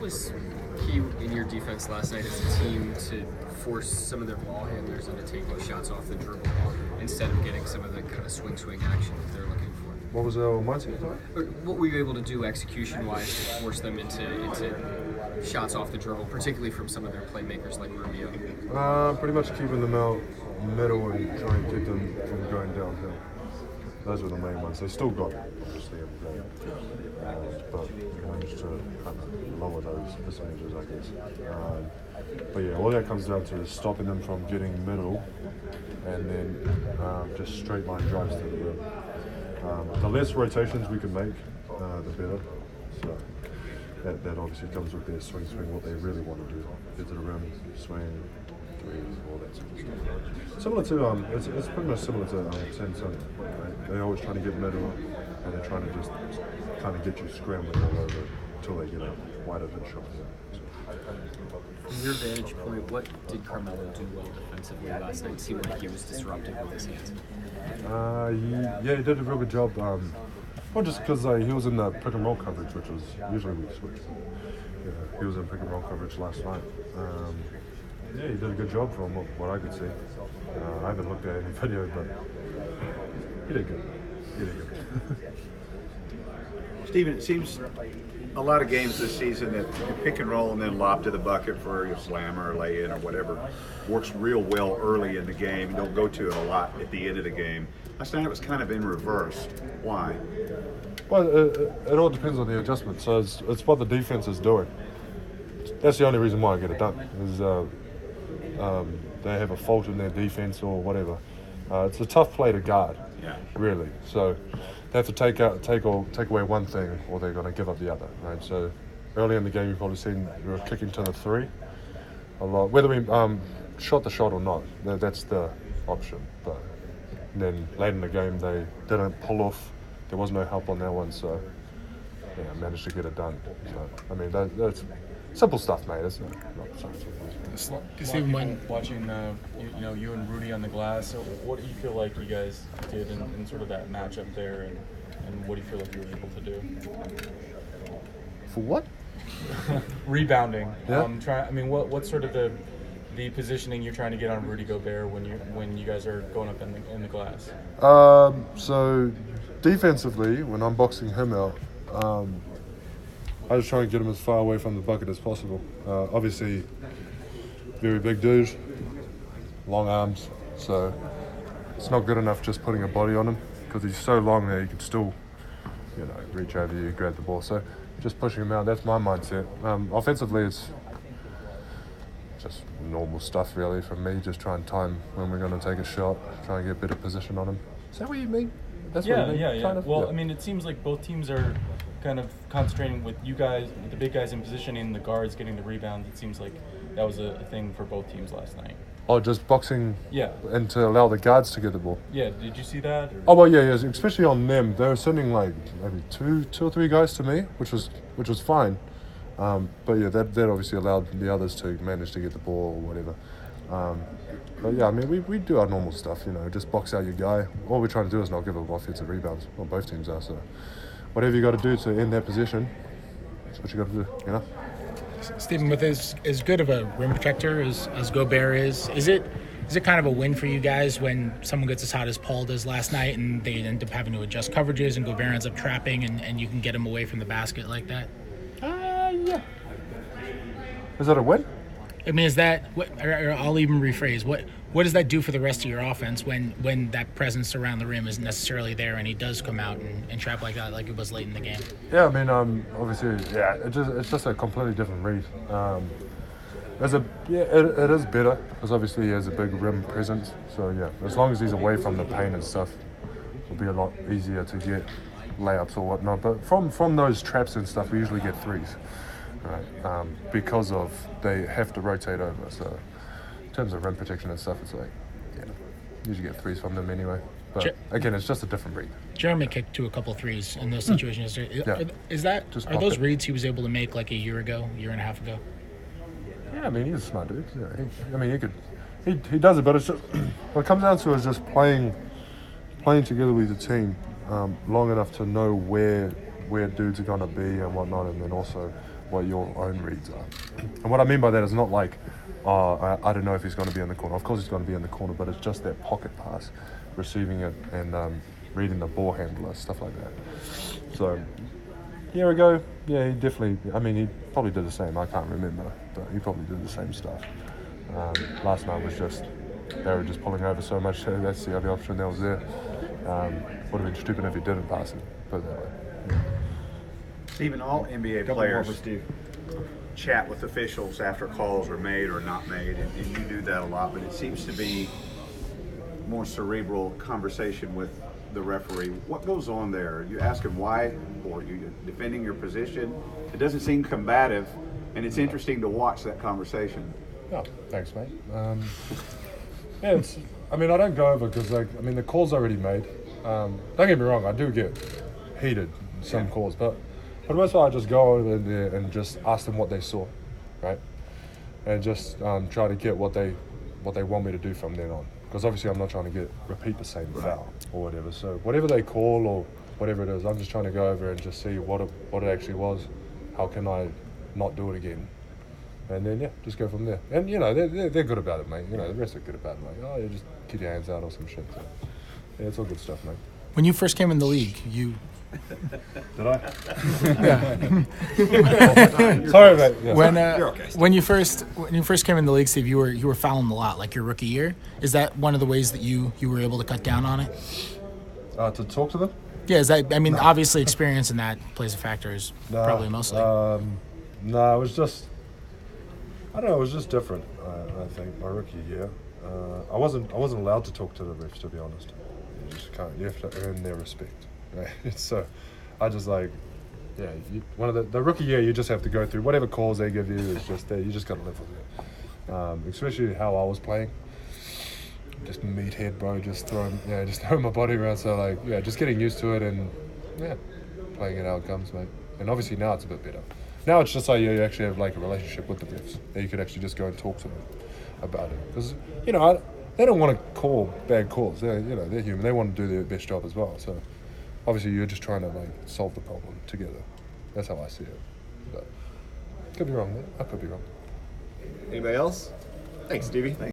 was key in your defense last night as a team to force some of their ball handlers into taking shots off the dribble instead of getting some of the kind of swing action that they're looking for? What was our mindset? Or what were you able to do execution-wise to force them into shots off the dribble, particularly from some of their playmakers like Rubio? Pretty much keeping them out middle and trying to keep them from going downhill. Those were the main ones. They still got obviously every game, but managed to kind of lower those percentages, I guess. But yeah, all that comes down to is stopping them from getting middle, and then just straight line drives to the rim. The less rotations we can make, the better. So that obviously comes with their swing, what they really want to do. Get to the rim, swing, threes, all that sort of stuff. Similar to, it's pretty much similar to Samsung. Right? They're always trying to get middle, and they're trying to just kind of get you scrambling all over until they get a wide open shot. From your vantage point, what did Carmelo do well defensively last night? It seemed like he was disruptive with his hands. He did a real good job. Well, just because he was in the pick and roll coverage, which was usually we switch. Yeah, he was in pick and roll coverage last night. He did a good job from what I could see. I haven't looked at any video, but he did good. Steven, it seems a lot of games this season that you pick and roll and then lob to the bucket for a slammer or lay-in or whatever works real well early in the game. You don't go to it a lot at the end of the game. Last night it was kind of in reverse. Why? Well, it all depends on the adjustment. So it's what the defense is doing. That's the only reason why I get it done. Is they have a fault in their defense or whatever. It's a tough play to guard, really. So they have to take away one thing, or they're going to give up the other, right? So early in the game, you've probably seen we were kicking to the three a lot. Whether we shot the shot or not, that's the option. But then late in the game, they didn't pull off. There was no help on that one, so managed to get it done. So I mean, that's simple stuff, mate. It's not Stephen, watching you and Rudy on the glass, so what do you feel like you guys did in sort of that matchup there, and what do you feel like you were able to do? For what? Rebounding. Yeah. What's sort of the positioning you're trying to get on Rudy Gobert when you guys are going up in the glass? So defensively, when I'm boxing him out, I just try and get him as far away from the bucket as possible. Obviously, very big dude, long arms, so it's not good enough just putting a body on him because he's so long there. He can still, reach over you, grab the ball. So just pushing him out. That's my mindset. Offensively, it's just normal stuff really from me. Just try and time when we're going to take a shot, try and get better position on him. Is that what you mean? That's what you mean? Yeah. Kind of? Well, yeah. I mean, it seems like both teams are kind of concentrating with you guys, the big guys in positioning, the guards getting the rebounds. It seems like that was a thing for both teams last night. Oh, just boxing. Yeah. And to allow the guards to get the ball. Yeah. Did you see that? Or? Oh well, yeah, especially on them. They were sending like maybe two or three guys to me, which was fine. But yeah, that obviously allowed the others to manage to get the ball or whatever. But yeah, I mean, we do our normal stuff, just box out your guy. All we're trying to do is not give up offensive rebounds. Well, both teams are, so whatever you got to do to end that position, that's what you got to do, Stephen, with as good of a rim protector as Gobert is it kind of a win for you guys when someone gets as hot as Paul does last night and they end up having to adjust coverages and Gobert ends up trapping and you can get him away from the basket like that? Yeah. Is that a win? I mean, is that or I'll even rephrase. What does that do for the rest of your offense when that presence around the rim isn't necessarily there and he does come out and trap like that, like it was late in the game? Yeah, I mean, obviously, it's just a completely different read. It is better because obviously he has a big rim presence. So yeah, as long as he's away from the paint and stuff, it'll be a lot easier to get layups or whatnot. But from those traps and stuff, we usually get threes. Right, because of they have to rotate over. So in terms of rim protection and stuff, it's like, usually get threes from them anyway. But again, it's just a different read. Jeremy kicked to a couple threes in those situations. Yeah. Are those reads he was able to make like a year and a half ago? Yeah, I mean, he's a smart dude. Yeah, he does it, but it's just, what it comes down to is just playing together with the team long enough to know where where dudes are going to be and whatnot, and then also what your own reads are. And what I mean by that is not like, I don't know if he's going to be in the corner. Of course he's going to be in the corner, but it's just that pocket pass, receiving it and reading the ball handler, stuff like that. So, a year ago, yeah, he definitely, I mean, he probably did the same. I can't remember, but he probably did the same stuff. Last night was just, they were just pulling over so much. That's the only option that was there. Would have been stupid if he didn't pass it, put it that way. Stephen, all NBA players chat with officials after calls are made or not made, and you do that a lot, but it seems to be more cerebral conversation with the referee. What goes on there? You ask him why, or you defending your position? It doesn't seem combative, and it's interesting to watch that conversation. Oh, thanks, mate. Yeah, I mean, I don't go over because, like, I mean, the call's already made. Don't get me wrong, I do get heated in some calls, but for the most part, I just go over there and just ask them what they saw, right? And just try to get what they want me to do from then on. Because obviously, I'm not trying to repeat the same foul or whatever. So whatever they call or whatever it is, I'm just trying to go over and just see what it actually was. How can I not do it again? And then, yeah, just go from there. And, you know, they're good about it, mate. You know, the rest are good about it. Like, oh, you just keep your hands out or some shit. So, yeah, it's all good stuff, mate. When you first came in the league, you Did I? Sorry, mate. Yeah. when you first came in the league, Steve, you were fouling a lot, like your rookie year. Is that one of the ways that you were able to cut down on it? To talk to them? Yeah, obviously experience in that plays a factor is probably mostly. No, it was just, I don't know, it was just different. I think my rookie year, I wasn't allowed to talk to the refs, to be honest. You just can't. You have to earn their respect, right? So, I just like, yeah. One of the rookie year, you just have to go through whatever calls they give you. Is just there. You just got to live with it. Especially how I was playing. Just meathead, bro. Just throwing my body around. So like, yeah, just getting used to it and yeah, playing it how it comes, mate. And obviously now it's a bit better. Now it's just like you actually have like a relationship with the refs. That you could actually just go and talk to them about it. Because, you know, they don't want to call bad calls. They're human. They want to do their best job as well. So obviously you're just trying to like solve the problem together. That's how I see it. But could be wrong, man. I could be wrong. Anybody else? Thanks, Stevie.